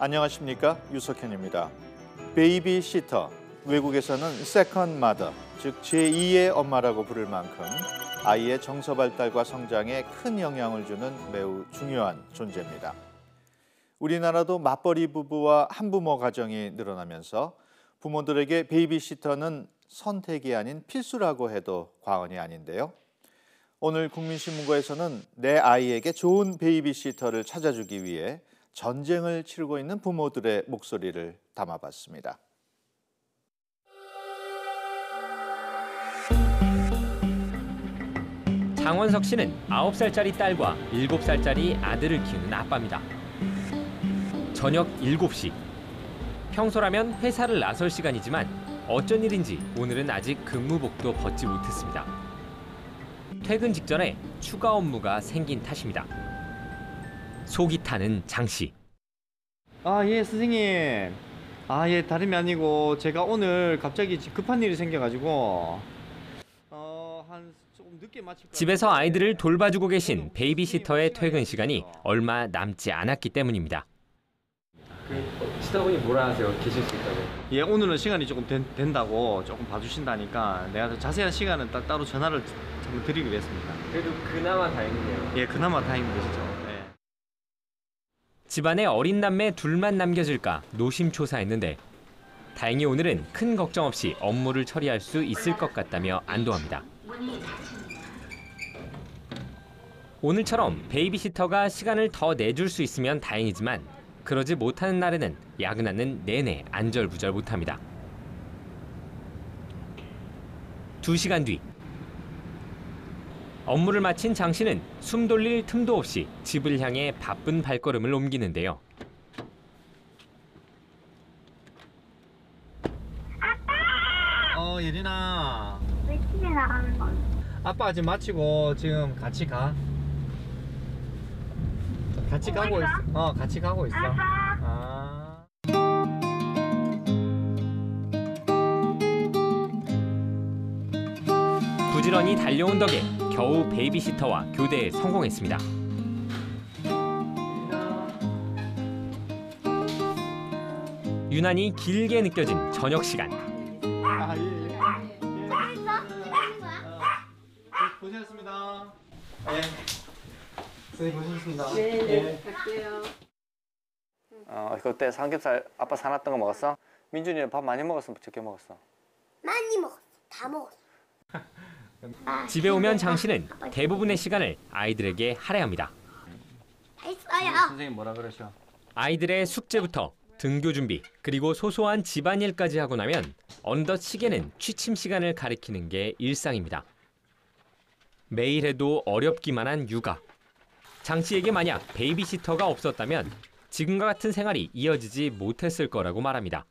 안녕하십니까, 유석현입니다. 베이비시터, 외국에서는 세컨드 마더, 즉 제2의 엄마라고 부를 만큼 아이의 정서 발달과 성장에 큰 영향을 주는 매우 중요한 존재입니다. 우리나라도 맞벌이 부부와 한부모 가정이 늘어나면서 부모들에게 베이비시터는 선택이 아닌 필수라고 해도 과언이 아닌데요. 오늘 국민신문고에서는 내 아이에게 좋은 베이비시터를 찾아주기 위해 전쟁을 치르고 있는 부모들의 목소리를 담아봤습니다. 장원석 씨는 9살짜리 딸과 7살짜리 아들을 키우는 아빠입니다. 저녁 7시. 평소라면 회사를 나설 시간이지만 어쩐 일인지 오늘은 아직 근무복도 벗지 못했습니다. 퇴근 직전에 추가 업무가 생긴 탓입니다. 속이 타는 장 씨. 예, 선생님. 예, 다름이 아니고 제가 오늘 갑자기 급한 일이 생겨가지고 조금 늦게 마칠 것 집에서 아이들을 돌봐주고 계신 베이비시터의 퇴근 시간이 얼마 남지 않았기 때문입니다. 시다분이 뭐라 하세요? 계실 수 있다고? 예, 오늘은 시간이 조금 된다고 조금 봐주신다니까 내가 더 자세한 시간은 따로 전화를 한번 드리기로 했습니다. 그래도 그나마 다행이네요. 예, 그나마 다행인 것이죠. 예. 집안에 어린 남매 둘만 남겨질까 노심초사했는데 다행히 오늘은 큰 걱정 없이 업무를 처리할 수 있을 것 같다며 안도합니다. 오늘처럼 베이비시터가 시간을 더 내줄 수 있으면 다행이지만 그러지 못하는 날에는 야근하는 내내 안절부절 못합니다. 2시간 뒤. 업무를 마친 장 씨는 숨 돌릴 틈도 없이 집을 향해 바쁜 발걸음을 옮기는데요. 예린아. 왜 집에 나가는 거야? 아빠 지금 마치고 지금 같이 가. 같이 가고 있어. 같이 가고 있어. 부지런히 달려온 덕에 겨우 베이비시터와 교대에 성공했습니다. 유난히 길게 느껴진 저녁 시간. 고생했습니다. 선생님 고생했습니다. 네, 갈게요. 그때 삼겹살 아빠 사놨던 거 먹었어? 민준이는 밥 많이 먹었어? 적게 먹었어? 많이 먹었어. 다 먹었어. 집에 오면 장 씨는 대부분의 시간을 아이들에게 할애합니다. 했어요. 선생님 뭐라 그러셔? 아이들의 숙제부터 등교 준비 그리고 소소한 집안일까지 하고 나면 어느덧 시계는 취침 시간을 가리키는 게 일상입니다. 매일 해도 어렵기만 한 육아. 장 씨에게 만약 베이비시터가 없었다면 지금과 같은 생활이 이어지지 못했을 거라고 말합니다.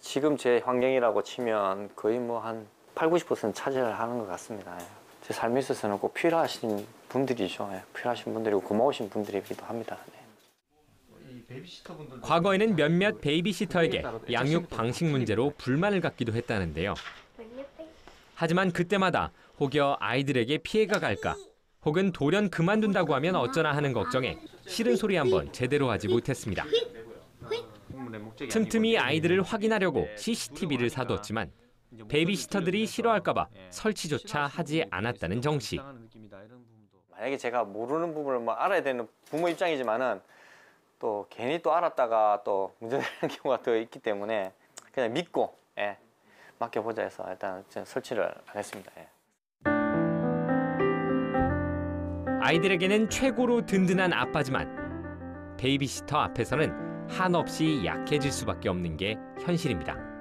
지금 제 환경이라고 치면 거의 뭐 한 80~90% 차지를 하는 것 같습니다. 제 삶에 있어서는 꼭 필요하신 분들이죠. 필요하신 분들이고 고마우신 분들이기도 합니다. 과거에는 몇몇 베이비시터에게 양육 방식 문제로 불만을 갖기도 했다는데요. 하지만 그때마다 혹여 아이들에게 피해가 갈까 혹은 돌연 그만둔다고 하면 어쩌나 하는 걱정에 싫은 소리 한번 제대로 하지 못했습니다. 틈틈이 아이들을 확인하려고 CCTV를 사뒀지만 베이비시터들이 싫어할까 봐 설치조차 하지 않았다는 정 씨. 만약에 제가 모르는 부분을 뭐 알아야 되는 부모 입장이지만은 또 괜히 또 알았다가 또 문제되는 경우가 더 있기 때문에 그냥 믿고 맡겨보자 해서 일단 설치를 안 했습니다. 아이들에게는 최고로 든든한 아빠지만 베이비시터 앞에서는 한없이 약해질 수밖에 없는 게 현실입니다.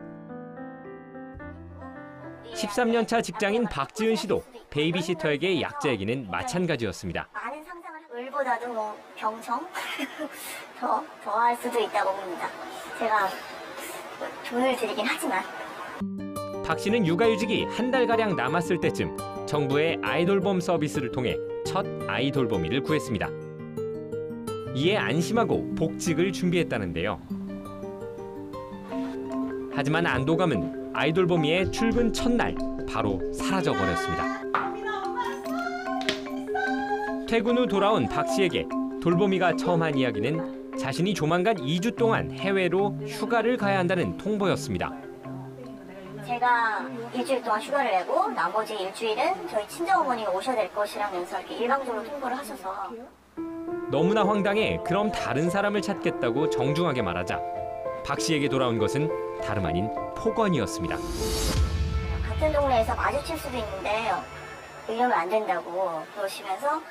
13년 차 직장인 박지은 씨도 베이비시터에게 약자에게는 마찬가지였습니다. 많은 상상을 을보다도 뭐 병성 더 할 수도 있다고 봅니다. 제가 돈을 들이긴 하지만. 박 씨는 육아휴직이 한 달가량 남았을 때쯤 정부의 아이돌봄 서비스를 통해 첫 아이돌봄이를 구했습니다. 이에 안심하고 복직을 준비했다는데요. 하지만 안도감은 아이돌봄이의 출근 첫날 바로 사라져버렸습니다. 퇴근 후 돌아온 박 씨에게 돌봄이가 처음 한 이야기는 자신이 조만간 2주 동안 해외로 휴가를 가야 한다는 통보였습니다. 제가 일주일 동안 휴가를 내고 나머지 일주일은 저희 친정어머니가 오셔야 될 것이라면서 이렇게 일방적으로 통보를 하셔서 너무나 황당해 그럼 다른 사람을 찾겠다고 정중하게 말하자 박 씨에게 돌아온 것은 다름 아닌 폭언이었습니다. 같은 동네에서 마주칠 수도 있는데 이러면 안 된다고 그러시면서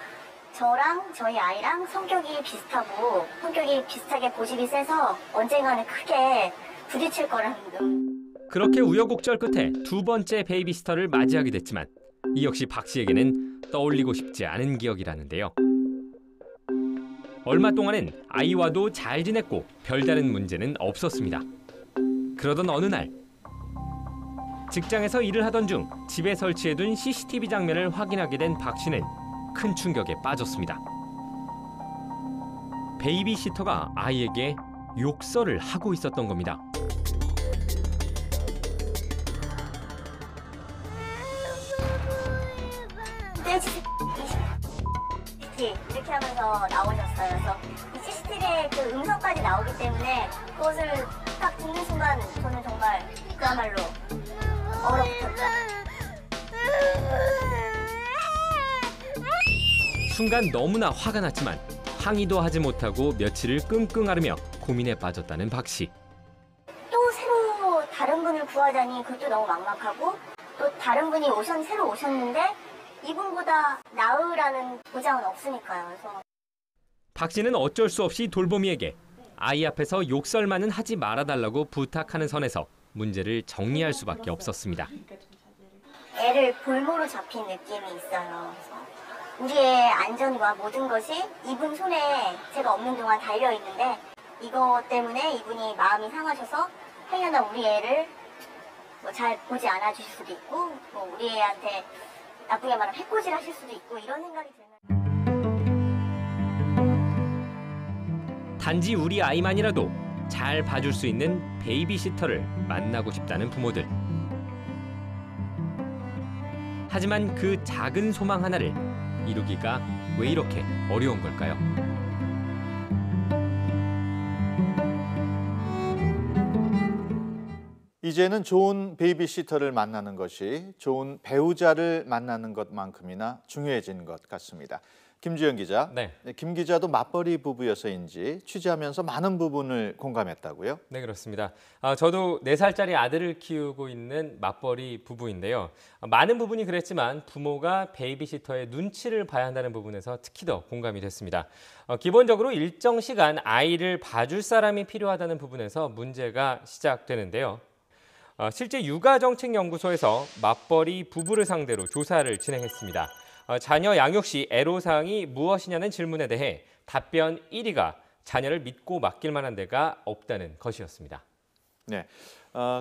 저랑 저희 아이랑 성격이 비슷하고 성격이 비슷하게 고집이 세서 언젠가는 크게 부딪힐 거라는 등. 그렇게 우여곡절 끝에 두 번째 베이비시터를 맞이하게 됐지만 이 역시 박 씨에게는 떠올리고 싶지 않은 기억이라는데요. 얼마 동안은 아이와도 잘 지냈고 별다른 문제는 없었습니다. 그러던 어느 날 직장에서 일을 하던 중 집에 설치해둔 CCTV 장면을 확인하게 된 박 씨는 큰 충격에 빠졌습니다. 베이비시터가 아이에게 욕설을 하고 있었던 겁니다. 이렇게 하면서 나오셨어요. 그래서 이 CCTV에 그 음성까지 나오기 때문에 그것을 딱 듣는 순간 저는 정말 그야말로 얼어붙었죠. 순간 너무나 화가 났지만 항의도 하지 못하고 며칠을 끙끙 앓으며 고민에 빠졌다는 박 씨. 또 새로 다른 분을 구하자니 그것도 너무 막막하고 또 다른 분이 새로 오셨는데 이분보다 나으라는 보장은 없으니까요. 그래서 박 씨는 어쩔 수 없이 돌보미에게 아이 앞에서 욕설만은 하지 말아달라고 부탁하는 선에서 문제를 정리할 수밖에 없었습니다. 애를 볼모로 잡힌 느낌이 있어요. 그래서 우리의 안전과 모든 것이 이분 손에 제가 없는 동안 달려있는데 이것 때문에 이분이 마음이 상하셔서 행여나 우리 애를 잘 보지 않아 주실 수도 있고 우리 애한테 나쁘게 말하면 해코지를 하실 수도 있고 이런 생각이 들면 단지 우리 아이만이라도 잘 봐줄 수 있는 베이비시터를 만나고 싶다는 부모들. 하지만 그 작은 소망 하나를 이루기가 왜 이렇게 어려운 걸까요? 이제는 좋은 베이비시터를 만나는 것이 좋은 배우자를 만나는 것만큼이나 중요해진 것 같습니다. 김주영 기자, 네. 김 기자도 맞벌이 부부여서인지 취재하면서 많은 부분을 공감했다고요? 네, 그렇습니다. 저도 4살짜리 아들을 키우고 있는 맞벌이 부부인데요. 많은 부분이 그랬지만 부모가 베이비시터의 눈치를 봐야 한다는 부분에서 특히 더 공감이 됐습니다. 기본적으로 일정 시간 아이를 봐줄 사람이 필요하다는 부분에서 문제가 시작되는데요. 실제 육아정책연구소에서 맞벌이 부부를 상대로 조사를 진행했습니다. 자녀 양육 시 애로사항이 무엇이냐는 질문에 대해 답변 1위가 자녀를 믿고 맡길 만한 데가 없다는 것이었습니다. 네,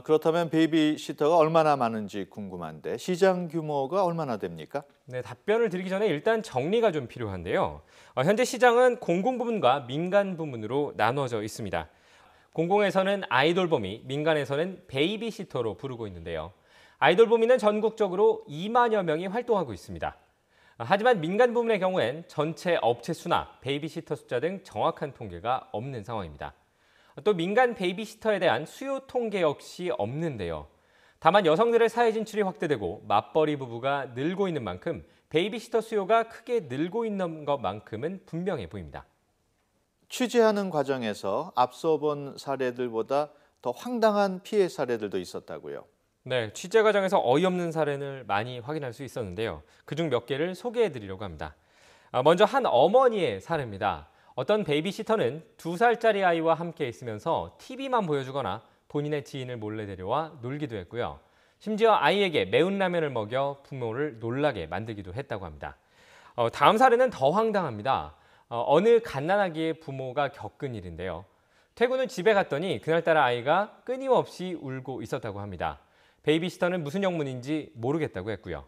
그렇다면 베이비시터가 얼마나 많은지 궁금한데 시장 규모가 얼마나 됩니까? 네, 답변을 드리기 전에 일단 정리가 좀 필요한데요. 현재 시장은 공공부문과 민간부문으로 나눠져 있습니다. 공공에서는 아이돌봄이, 민간에서는 베이비시터로 부르고 있는데요. 아이돌봄이는 전국적으로 2만여 명이 활동하고 있습니다. 하지만 민간 부문의 경우엔 전체 업체 수나 베이비시터 숫자 등 정확한 통계가 없는 상황입니다. 또 민간 베이비시터에 대한 수요 통계 역시 없는데요. 다만 여성들의 사회 진출이 확대되고 맞벌이 부부가 늘고 있는 만큼 베이비시터 수요가 크게 늘고 있는 것만큼은 분명해 보입니다. 취재하는 과정에서 앞서 본 사례들보다 더 황당한 피해 사례들도 있었다고요. 네, 취재 과정에서 어이없는 사례를 많이 확인할 수 있었는데요. 그중 몇 개를 소개해드리려고 합니다. 먼저 한 어머니의 사례입니다. 어떤 베이비시터는 2살짜리 아이와 함께 있으면서 TV만 보여주거나 본인의 지인을 몰래 데려와 놀기도 했고요. 심지어 아이에게 매운 라면을 먹여 부모를 놀라게 만들기도 했다고 합니다. 다음 사례는 더 황당합니다. 어느 갓난아기의 부모가 겪은 일인데요. 퇴근 후 집에 갔더니 그날따라 아이가 끊임없이 울고 있었다고 합니다. 베이비시터는 무슨 영문인지 모르겠다고 했고요.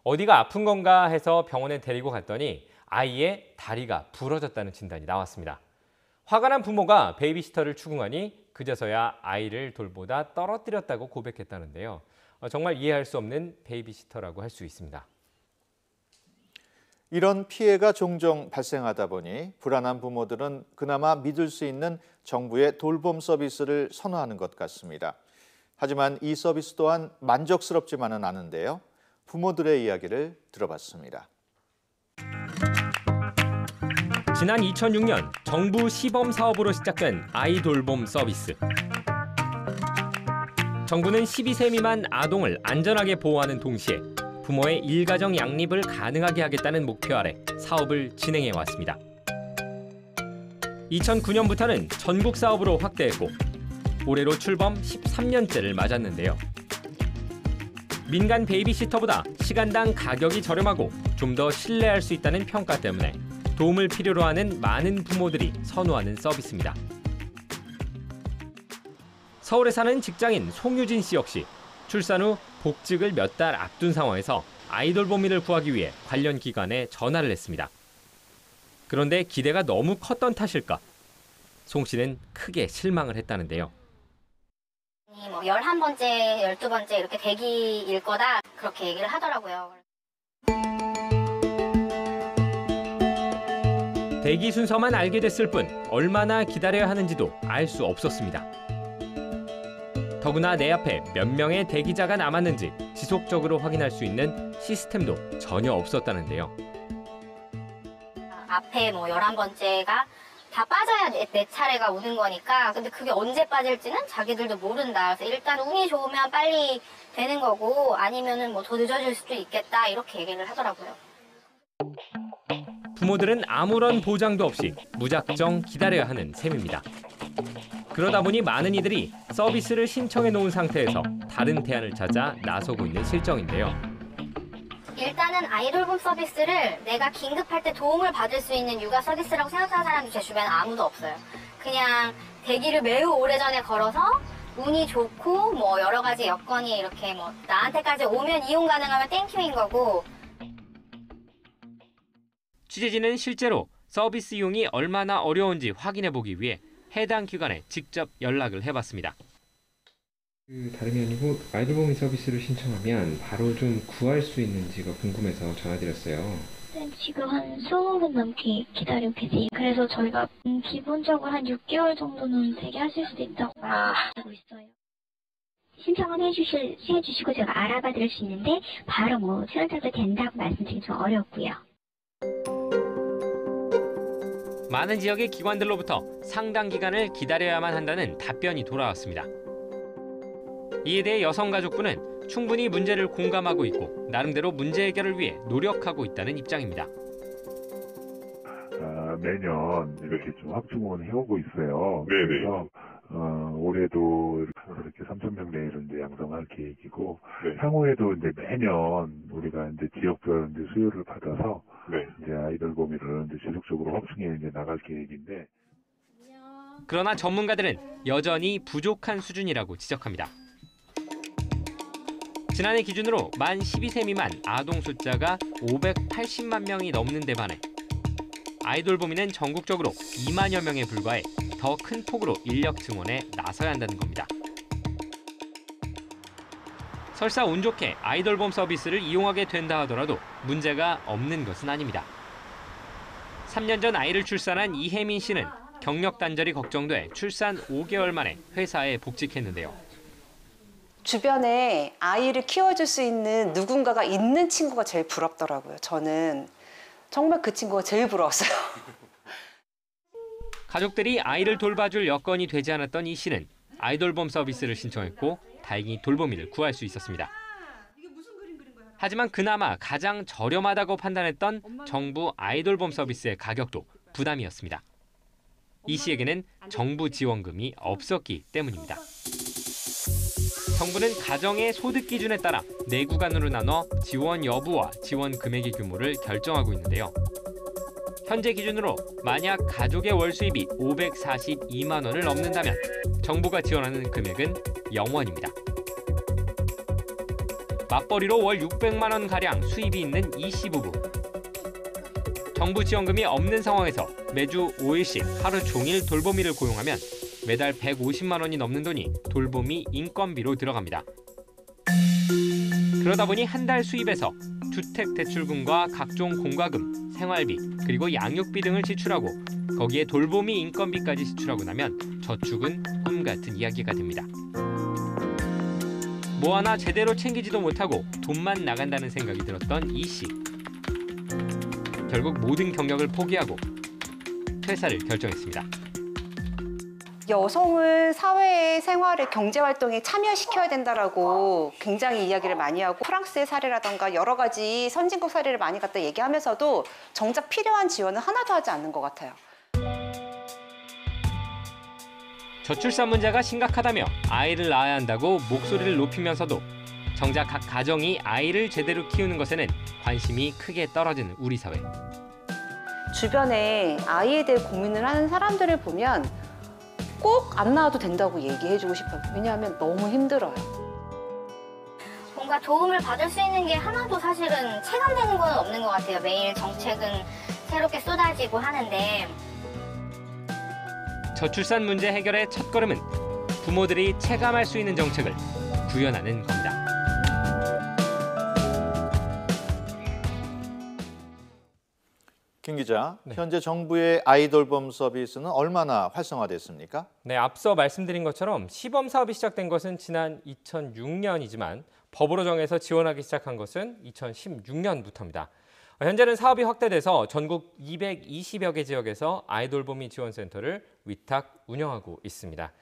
어디가 아픈 건가 해서 병원에 데리고 갔더니 아이의 다리가 부러졌다는 진단이 나왔습니다. 화가 난 부모가 베이비시터를 추궁하니 그제서야 아이를 돌보다 떨어뜨렸다고 고백했다는데요. 정말 이해할 수 없는 베이비시터라고 할 수 있습니다. 이런 피해가 종종 발생하다 보니 불안한 부모들은 그나마 믿을 수 있는 정부의 돌봄 서비스를 선호하는 것 같습니다. 하지만 이 서비스 또한 만족스럽지만은 않은데요. 부모들의 이야기를 들어봤습니다. 지난 2006년 정부 시범 사업으로 시작된 아이 돌봄 서비스. 정부는 12세 미만 아동을 안전하게 보호하는 동시에 부모의 일가정 양립을 가능하게 하겠다는 목표 아래 사업을 진행해 왔습니다. 2009년부터는 전국 사업으로 확대했고 올해로 출범 13년째를 맞았는데요. 민간 베이비시터보다 시간당 가격이 저렴하고 좀 더 신뢰할 수 있다는 평가 때문에 도움을 필요로 하는 많은 부모들이 선호하는 서비스입니다. 서울에 사는 직장인 송유진 씨 역시 출산 후 복직을 몇 달 앞둔 상황에서 아이돌봄이를 구하기 위해 관련 기관에 전화를 했습니다. 그런데 기대가 너무 컸던 탓일까? 송 씨는 크게 실망을 했다는데요. 11번째, 12번째 이렇게 대기일 거다 그렇게 얘기를 하더라고요. 대기 순서만 알게 됐을 뿐 얼마나 기다려야 하는지도 알 수 없었습니다. 더구나 내 앞에 몇 명의 대기자가 남았는지 지속적으로 확인할 수 있는 시스템도 전혀 없었다는데요. 앞에 11번째가 다 빠져야 내 차례가 오는 거니까 근데 그게 언제 빠질지는 자기들도 모른다. 그래서 일단 운이 좋으면 빨리 되는 거고 아니면은 더 늦어질 수도 있겠다 이렇게 얘기를 하더라고요. 부모들은 아무런 보장도 없이 무작정 기다려야 하는 셈입니다. 그러다 보니 많은 이들이 서비스를 신청해 놓은 상태에서 다른 대안을 찾아 나서고 있는 실정인데요. 일단은 아이돌봄 서비스를 내가 긴급할 때 도움을 받을 수 있는 육아 서비스라고 생각하는 사람이 제 주변에 아무도 없어요. 그냥 대기를 매우 오래전에 걸어서 운이 좋고 여러 가지 여건이 이렇게 나한테까지 오면 이용 가능하면 땡큐인 거고. 취재진은 실제로 서비스 이용이 얼마나 어려운지 확인해 보기 위해 해당 기관에 직접 연락을 해봤습니다. 다름이 아니고 아이돌봄 서비스를 신청하면 바로 좀 구할 수 있는지가 궁금해서 전화드렸어요. 네, 지금 한 20분 넘게 기다리고 계세요. 그래서 저희가 기본적으로 한 6개월 정도는 대기하실 수도 있다고 알고 있어요. 신청은 해주시고 제가 알아봐 드릴 수 있는데 바로 수연착도 된다고 말씀드리기 좀 어렵고요. 많은 지역의 기관들로부터 상당 기간을 기다려야만 한다는 답변이 돌아왔습니다. 이에 대해 여성가족부는 충분히 문제를 공감하고 있고 나름대로 문제 해결을 위해 노력하고 있다는 입장입니다. 매년 이렇게 좀 확충을 해오고 있어요. 그래서 올해도 이렇게 3,000명 내외를 이제 양성할 계획이고 향후에도 이제 매년 우리가 이제 지역별 이제 수요를 받아서 이제 아이돌봄이를 이제 지속적으로 확충해 이제 나갈 계획인데. 그러나 전문가들은 여전히 부족한 수준이라고 지적합니다. 지난해 기준으로 만 12세 미만 아동 숫자가 580만 명이 넘는 데 반해 아이돌봄이는 전국적으로 2만여 명에 불과해 더 큰 폭으로 인력 증원에 나서야 한다는 겁니다. 설사 운 좋게 아이돌봄 서비스를 이용하게 된다 하더라도 문제가 없는 것은 아닙니다. 3년 전 아이를 출산한 이혜민 씨는 경력 단절이 걱정돼 출산 5개월 만에 회사에 복직했는데요. 주변에 아이를 키워줄 수 있는 누군가가 있는 친구가 제일 부럽더라고요. 저는 정말 그 친구가 제일 부러웠어요. 가족들이 아이를 돌봐줄 여건이 되지 않았던 이 씨는 아이돌봄 서비스를 신청했고 다행히 돌보미를 구할 수 있었습니다. 하지만 그나마 가장 저렴하다고 판단했던 정부 아이돌봄 서비스의 가격도 부담이었습니다. 이 씨에게는 정부 지원금이 없었기 때문입니다. 정부는 가정의 소득 기준에 따라 4구간으로 나눠 지원 여부와 지원 금액의 규모를 결정하고 있는데요. 현재 기준으로 만약 가족의 월 수입이 542만 원을 넘는다면 정부가 지원하는 금액은 0원입니다. 맞벌이로 월 600만 원가량 수입이 있는 이 씨 부부. 정부 지원금이 없는 상황에서 매주 5일씩 하루 종일 돌보미를 고용하면 매달 150만 원이 넘는 돈이 돌보미 인건비로 들어갑니다. 그러다 보니 한 달 수입에서 주택대출금과 각종 공과금, 생활비, 그리고 양육비 등을 지출하고 거기에 돌보미 인건비까지 지출하고 나면 저축은 꿈 같은 이야기가 됩니다. 뭐 하나 제대로 챙기지도 못하고 돈만 나간다는 생각이 들었던 이 씨. 결국 모든 경력을 포기하고 퇴사를 결정했습니다. 여성을 사회의 생활에 경제활동에 참여시켜야 된다라고 굉장히 이야기를 많이 하고 프랑스의 사례라던가 여러 가지 선진국 사례를 많이 갖다 얘기하면서도 정작 필요한 지원은 하나도 하지 않는 것 같아요. 저출산 문제가 심각하다며 아이를 낳아야 한다고 목소리를 높이면서도 정작 각 가정이 아이를 제대로 키우는 것에는 관심이 크게 떨어지는 우리 사회. 주변에 아이에 대해 고민을 하는 사람들을 보면 꼭 안 낳아도 된다고 얘기해주고 싶어요. 왜냐하면 너무 힘들어요. 뭔가 도움을 받을 수 있는 게 하나도 사실은 체감되는 건 없는 것 같아요. 매일 정책은 새롭게 쏟아지고 하는데. 저출산 문제 해결의 첫걸음은 부모들이 체감할 수 있는 정책을 구현하는 겁니다. 김 기자, 현재 정부의 아이돌봄 서비스는 얼마나 활성화됐습니까? 네, 앞서 말씀드린 것처럼 시범 사업이 시작된 것은 지난 2006년이지만 법으로 정해서 지원하기 시작한 것은 2016년부터입니다. 현재는 사업이 확대돼서 전국 220여 개 지역에서 아이돌봄이 지원센터를 위탁 운영하고 있습니다.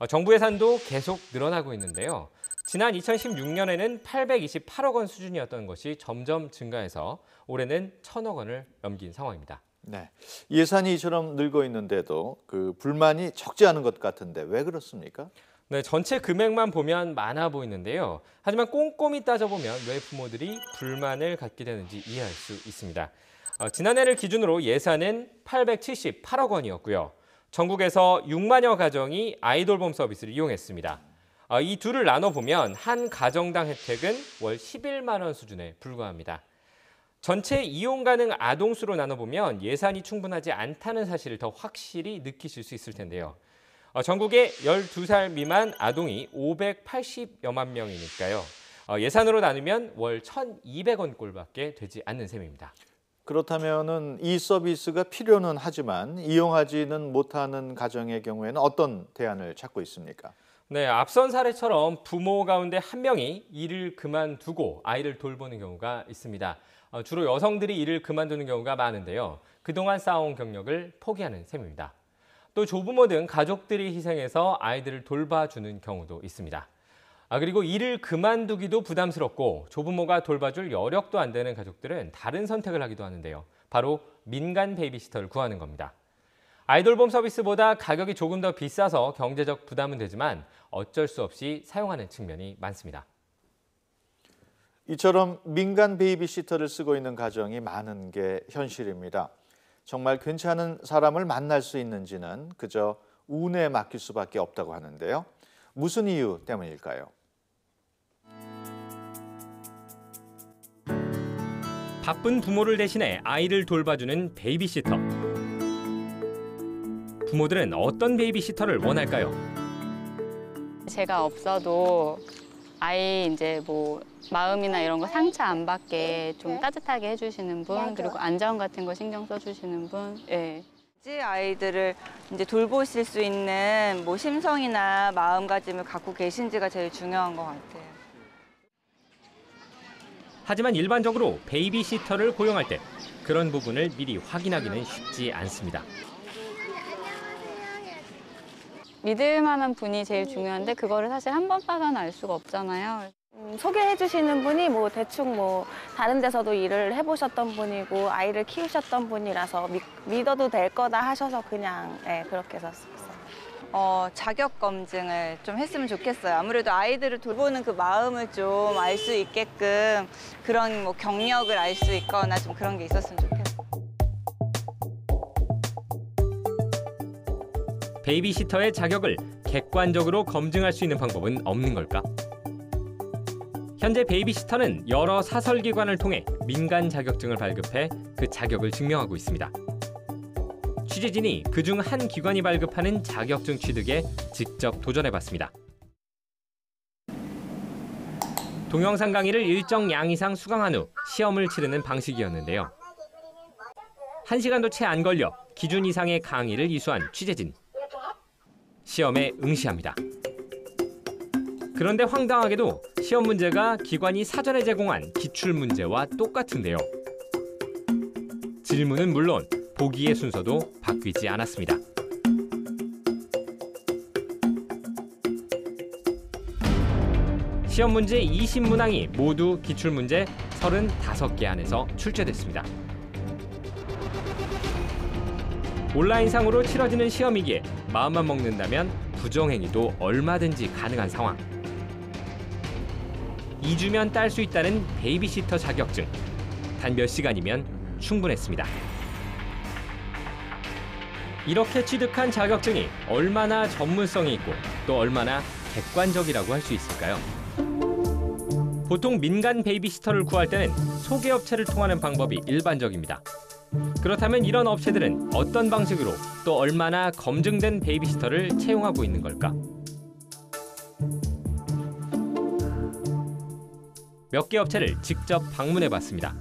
정부 예산도 계속 늘어나고 있는데요. 지난 2016년에는 828억 원 수준이었던 것이 점점 증가해서 올해는 1,000억 원을 넘긴 상황입니다. 네, 예산이 이처럼 늘고 있는데도 그 불만이 적지 않은 것 같은데 왜 그렇습니까? 네, 전체 금액만 보면 많아 보이는데요. 하지만 꼼꼼히 따져보면 왜 부모들이 불만을 갖게 되는지 이해할 수 있습니다. 지난해를 기준으로 예산은 878억 원이었고요. 전국에서 6만여 가정이 아이돌봄 서비스를 이용했습니다. 이 둘을 나눠보면 한 가정당 혜택은 월 11만 원 수준에 불과합니다. 전체 이용 가능 아동수로 나눠보면 예산이 충분하지 않다는 사실을 더 확실히 느끼실 수 있을 텐데요. 전국에 12살 미만 아동이 580여만 명이니까요. 예산으로 나누면 월 1,200원 꼴밖에 되지 않는 셈입니다. 그렇다면은 이 서비스가 필요는 하지만 이용하지는 못하는 가정의 경우에는 어떤 대안을 찾고 있습니까? 네, 앞선 사례처럼 부모 가운데 한 명이 일을 그만두고 아이를 돌보는 경우가 있습니다. 주로 여성들이 일을 그만두는 경우가 많은데요. 그동안 쌓아온 경력을 포기하는 셈입니다. 또 조부모 등 가족들이 희생해서 아이들을 돌봐주는 경우도 있습니다. 그리고 일을 그만두기도 부담스럽고 조부모가 돌봐줄 여력도 안 되는 가족들은 다른 선택을 하기도 하는데요. 바로 민간 베이비시터를 구하는 겁니다. 아이돌봄 서비스보다 가격이 조금 더 비싸서 경제적 부담은 되지만 어쩔 수 없이 사용하는 측면이 많습니다. 이처럼 민간 베이비시터를 쓰고 있는 가정이 많은 게 현실입니다. 정말 괜찮은 사람을 만날 수 있는지는 그저 운에 맡길 수밖에 없다고 하는데요. 무슨 이유 때문일까요? 바쁜 부모를 대신해 아이를 돌봐주는 베이비시터. 부모들은 어떤 베이비시터를 원할까요? 제가 없어도 아이 이제 뭐 마음이나 이런 거 상처 안 받게 좀 따뜻하게 해주시는 분, 그리고 안전 같은 거 신경 써주시는 분. 예. 아이들을 이제 돌보실 수 있는 뭐 심성이나 마음가짐을 갖고 계신지가 제일 중요한 것 같아요. 하지만 일반적으로 베이비시터를 고용할 때 그런 부분을 미리 확인하기는 쉽지 않습니다. 믿을 만한 분이 제일 중요한데 그거를 사실 한 번 봐서는 알 수가 없잖아요. 소개해 주시는 분이 뭐 대충 뭐 다른 데서도 일을 해보셨던 분이고 아이를 키우셨던 분이라서 믿어도 될 거다 하셔서 그냥 그렇게 썼어요. 자격 검증을 좀 했으면 좋겠어요. 아무래도 아이들을 돌보는 그 마음을 좀 알 수 있게끔 그런 뭐 경력을 알 수 있거나 좀 그런 게 있었으면 좋겠어요. 베이비시터의 자격을 객관적으로 검증할 수 있는 방법은 없는 걸까? 현재 베이비시터는 여러 사설기관을 통해 민간 자격증을 발급해 그 자격을 증명하고 있습니다. 취재진이 그중 한 기관이 발급하는 자격증 취득에 직접 도전해봤습니다. 동영상 강의를 일정 양 이상 수강한 후 시험을 치르는 방식이었는데요. 1시간도 채 안 걸려 기준 이상의 강의를 이수한 취재진. 시험에 응시합니다. 그런데 황당하게도 시험 문제가 기관이 사전에 제공한 기출문제와 똑같은데요. 질문은 물론 보기의 순서도 바뀌지 않았습니다. 시험 문제 20문항이 모두 기출문제 35개 안에서 출제됐습니다. 온라인상으로 치러지는 시험이기에 마음만 먹는다면 부정행위도 얼마든지 가능한 상황. 2주면 딸 수 있다는 베이비시터 자격증. 단 몇 시간이면 충분했습니다. 이렇게 취득한 자격증이 얼마나 전문성이 있고 또 얼마나 객관적이라고 할 수 있을까요? 보통 민간 베이비시터를 구할 때는 소개업체를 통하는 방법이 일반적입니다. 그렇다면 이런 업체들은 어떤 방식으로 또 얼마나 검증된 베이비시터를 채용하고 있는 걸까? 몇 개 업체를 직접 방문해봤습니다.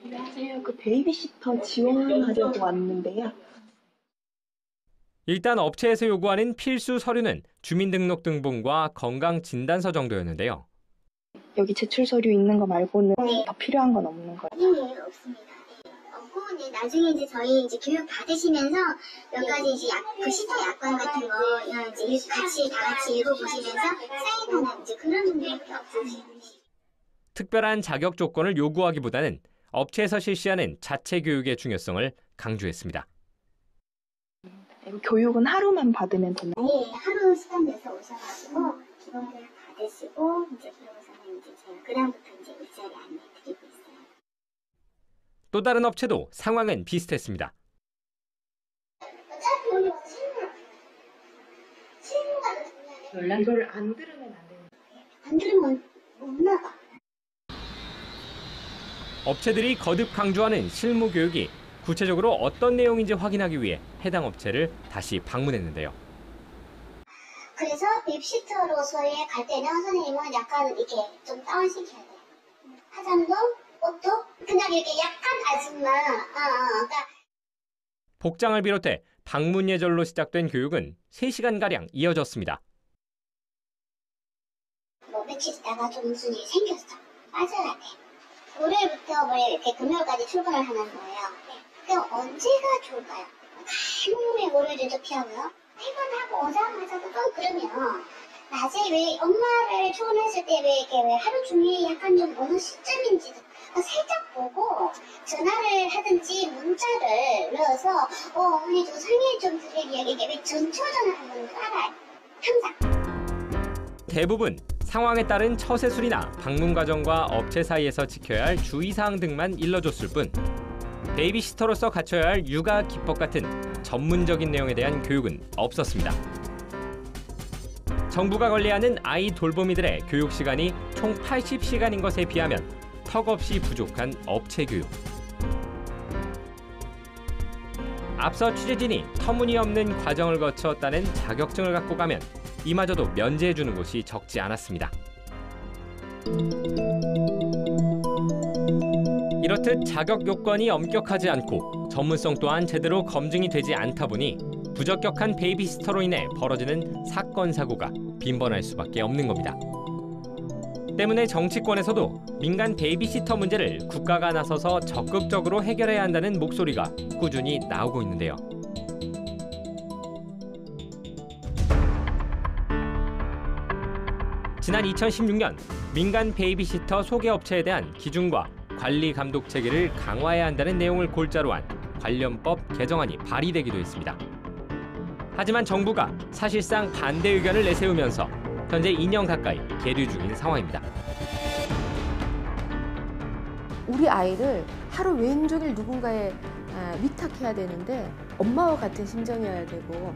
안녕하세요. 그 베이비시터 지원하려고 왔는데요. 일단 업체에서 요구하는 필수 서류는 주민등록등본과 건강진단서 정도였는데요. 여기 제출 서류 있는 거 말고는 더 필요한 건 없는 거예요? 네, 없습니다. 없고 나중에 이제 저희 이제 교육 받으시면서 몇 가지 이제 그 시터 약관 같은 거 이제 같이 다 같이 읽어보시면서 사인하는 이제 그런 정도밖에 없으세요. 특별한 자격 조건을 요구하기보다는 업체에서 실시하는 자체 교육의 중요성을 강조했습니다. 교육은 하루만 받으면 되나요? 네, 하루 시간 내서 오셔가지고 기본 교육 받으시고 이제 그러고서는 이제 제가 그다음부터 이제 일자리 안내 드리고 있어요. 또 다른 업체도 상황은 비슷했습니다. 어차피 오늘 실무가 이걸 안 들으면 안 돼요. 안 들으면 못 나가. 업체들이 거듭 강조하는 실무 교육이 구체적으로 어떤 내용인지 확인하기 위해 해당 업체를 다시 방문했는데요. 그래서 베이비시터로서의 갈 때는 선생님은 약간 이렇게 좀 다운시켜야 돼요. 화장도, 옷도 그냥 이렇게 약간 아줌마. 그러니까 복장을 비롯해 방문 예절로 시작된 교육은 3시간가량 이어졌습니다. 뭐 며칠 있다가 좀 무슨 일이 생겼어. 빠져야 돼. 월요일부터 뭐 이렇게 금요일까지 출근을 하는 거예요. 그럼 언제가 좋을까요? 너무 월요일을 좀 피하고요. 퇴근하고 오자마자 그러면 낮에 왜 엄마를 초원했을 때 왜 이렇게 왜 하루 중에 약간 좀 어느 시점인지 살짝 보고 전화를 하든지 문자를 넣어서 어머니 저 상의 좀 드릴게요. 이게 왜 전초 전화하는 건 알아요. 항상. 대부분 상황에 따른 처세술이나 방문 과정과 업체 사이에서 지켜야 할 주의사항 등만 일러줬을 뿐 베이비시터로서 갖춰야 할 육아 기법 같은 전문적인 내용에 대한 교육은 없었습니다. 정부가 관리하는 아이 돌보미들의 교육 시간이 총 80시간인 것에 비하면 턱없이 부족한 업체 교육. 앞서 취재진이 터무니없는 과정을 거쳐 따낸 자격증을 갖고 가면 이마저도 면제해주는 곳이 적지 않았습니다. 이렇듯 자격 요건이 엄격하지 않고 전문성 또한 제대로 검증이 되지 않다 보니 부적격한 베이비시터로 인해 벌어지는 사건, 사고가 빈번할 수밖에 없는 겁니다. 때문에 정치권에서도 민간 베이비시터 문제를 국가가 나서서 적극적으로 해결해야 한다는 목소리가 꾸준히 나오고 있는데요. 지난 2016년 민간 베이비시터 소개업체에 대한 기준과 관리 감독 체계를 강화해야 한다는 내용을 골자로 한 관련법 개정안이 발의되기도 했습니다. 하지만 정부가 사실상 반대 의견을 내세우면서 현재 2년 가까이 계류 중인 상황입니다. 우리 아이를 하루 왼종일 누군가에 위탁해야 되는데 엄마와 같은 심정이어야 되고,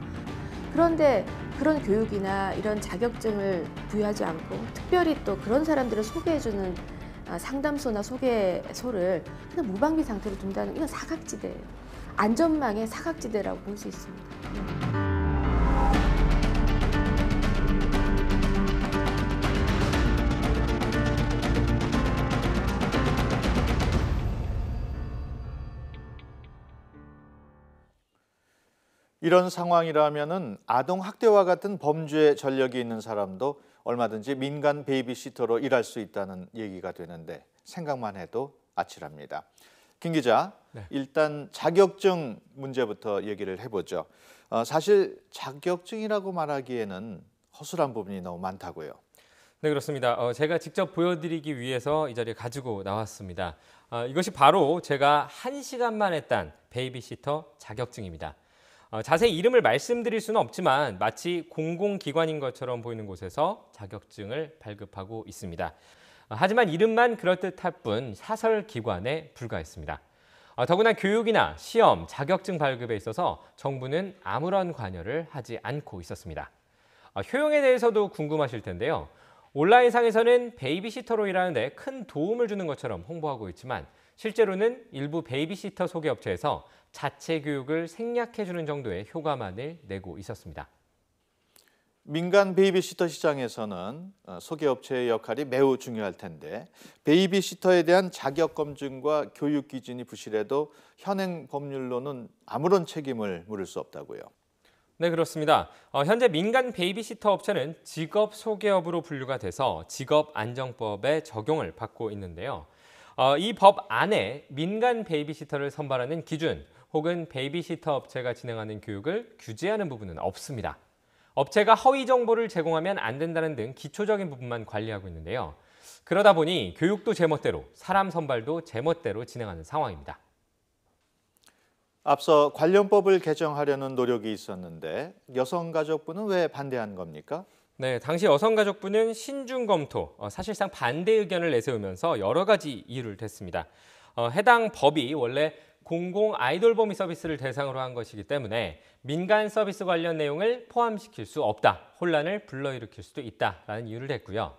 그런데 그런 교육이나 이런 자격증을 부여하지 않고 특별히 또 그런 사람들을 소개해주는 상담소나 소개소를 그냥 무방비 상태로 둔다는, 이건 사각지대예요. 안전망의 사각지대라고 볼 수 있습니다. 이런 상황이라면은 아동 학대와 같은 범죄 전력이 있는 사람도 얼마든지 민간 베이비시터로 일할 수 있다는 얘기가 되는데 생각만 해도 아찔합니다. 김 기자, 일단 자격증 문제부터 얘기를 해보죠. 사실 자격증이라고 말하기에는 허술한 부분이 너무 많다고요. 네, 그렇습니다. 제가 직접 보여드리기 위해서 이 자리에 가지고 나왔습니다. 이것이 바로 제가 1시간만 했던 베이비시터 자격증입니다. 자세히 이름을 말씀드릴 수는 없지만 마치 공공기관인 것처럼 보이는 곳에서 자격증을 발급하고 있습니다. 하지만 이름만 그럴듯할 뿐 사설기관에 불과했습니다. 더구나 교육이나 시험, 자격증 발급에 있어서 정부는 아무런 관여를 하지 않고 있었습니다. 효용에 대해서도 궁금하실 텐데요. 온라인상에서는 베이비시터로 일하는데 큰 도움을 주는 것처럼 홍보하고 있지만 실제로는 일부 베이비시터 소개업체에서 자체 교육을 생략해주는 정도의 효과만을 내고 있었습니다. 민간 베이비시터 시장에서는 소개업체의 역할이 매우 중요할 텐데 베이비시터에 대한 자격 검증과 교육 기준이 부실해도 현행 법률로는 아무런 책임을 물을 수 없다고요. 네, 그렇습니다. 현재 민간 베이비시터 업체는 직업 소개업으로 분류가 돼서 직업안정법에 적용을 받고 있는데요. 이 법 안에 민간 베이비시터를 선발하는 기준 혹은 베이비시터 업체가 진행하는 교육을 규제하는 부분은 없습니다. 업체가 허위 정보를 제공하면 안 된다는 등 기초적인 부분만 관리하고 있는데요. 그러다 보니 교육도 제멋대로, 사람 선발도 제멋대로 진행하는 상황입니다. 앞서 관련법을 개정하려는 노력이 있었는데 여성가족부는 왜 반대한 겁니까? 네, 당시 여성가족부는 신중 검토, 사실상 반대 의견을 내세우면서 여러 가지 이유를 댔습니다. 해당 법이 원래 공공 아이돌 보미 서비스를 대상으로 한 것이기 때문에 민간 서비스 관련 내용을 포함시킬 수 없다, 혼란을 불러일으킬 수도 있다라는 이유를 댔고요.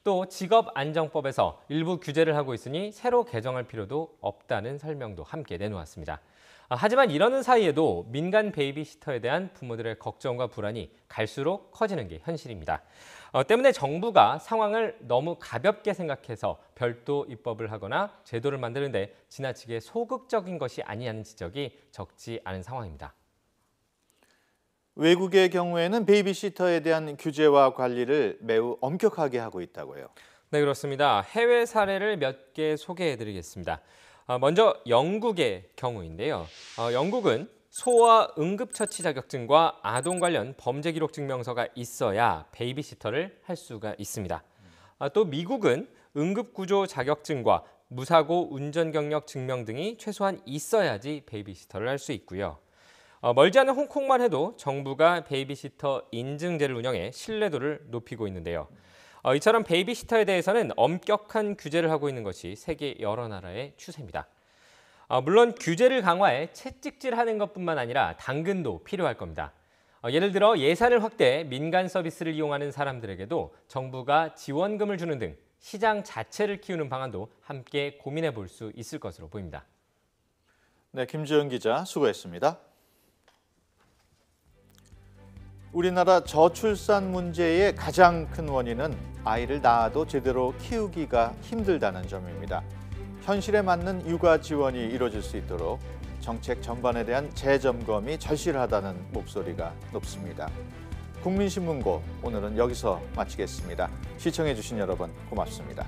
또 직업안정법에서 일부 규제를 하고 있으니 새로 개정할 필요도 없다는 설명도 함께 내놓았습니다. 하지만 이러는 사이에도 민간 베이비시터에 대한 부모들의 걱정과 불안이 갈수록 커지는 게 현실입니다. 때문에 정부가 상황을 너무 가볍게 생각해서 별도 입법을 하거나 제도를 만드는데 지나치게 소극적인 것이 아니냐는 지적이 적지 않은 상황입니다. 외국의 경우에는 베이비시터에 대한 규제와 관리를 매우 엄격하게 하고 있다고요. 네, 그렇습니다. 해외 사례를 몇 개 소개해드리겠습니다. 먼저 영국의 경우인데요. 영국은 소아 응급처치 자격증과 아동 관련 범죄 기록 증명서가 있어야 베이비시터를 할 수가 있습니다. 또 미국은 응급구조 자격증과 무사고 운전 경력 증명 등이 최소한 있어야지 베이비시터를 할 수 있고요. 멀지 않은 홍콩만 해도 정부가 베이비시터 인증제를 운영해 신뢰도를 높이고 있는데요. 이처럼 베이비시터에 대해서는 엄격한 규제를 하고 있는 것이 세계 여러 나라의 추세입니다. 물론 규제를 강화해 채찍질하는 것뿐만 아니라 당근도 필요할 겁니다. 예를 들어 예산을 확대해 민간 서비스를 이용하는 사람들에게도 정부가 지원금을 주는 등 시장 자체를 키우는 방안도 함께 고민해 볼 수 있을 것으로 보입니다. 네, 김지영 기자 수고했습니다. 우리나라 저출산 문제의 가장 큰 원인은 아이를 낳아도 제대로 키우기가 힘들다는 점입니다. 현실에 맞는 육아 지원이 이루어질 수 있도록 정책 전반에 대한 재점검이 절실하다는 목소리가 높습니다. 국민신문고 오늘은 여기서 마치겠습니다. 시청해 주신 여러분 고맙습니다.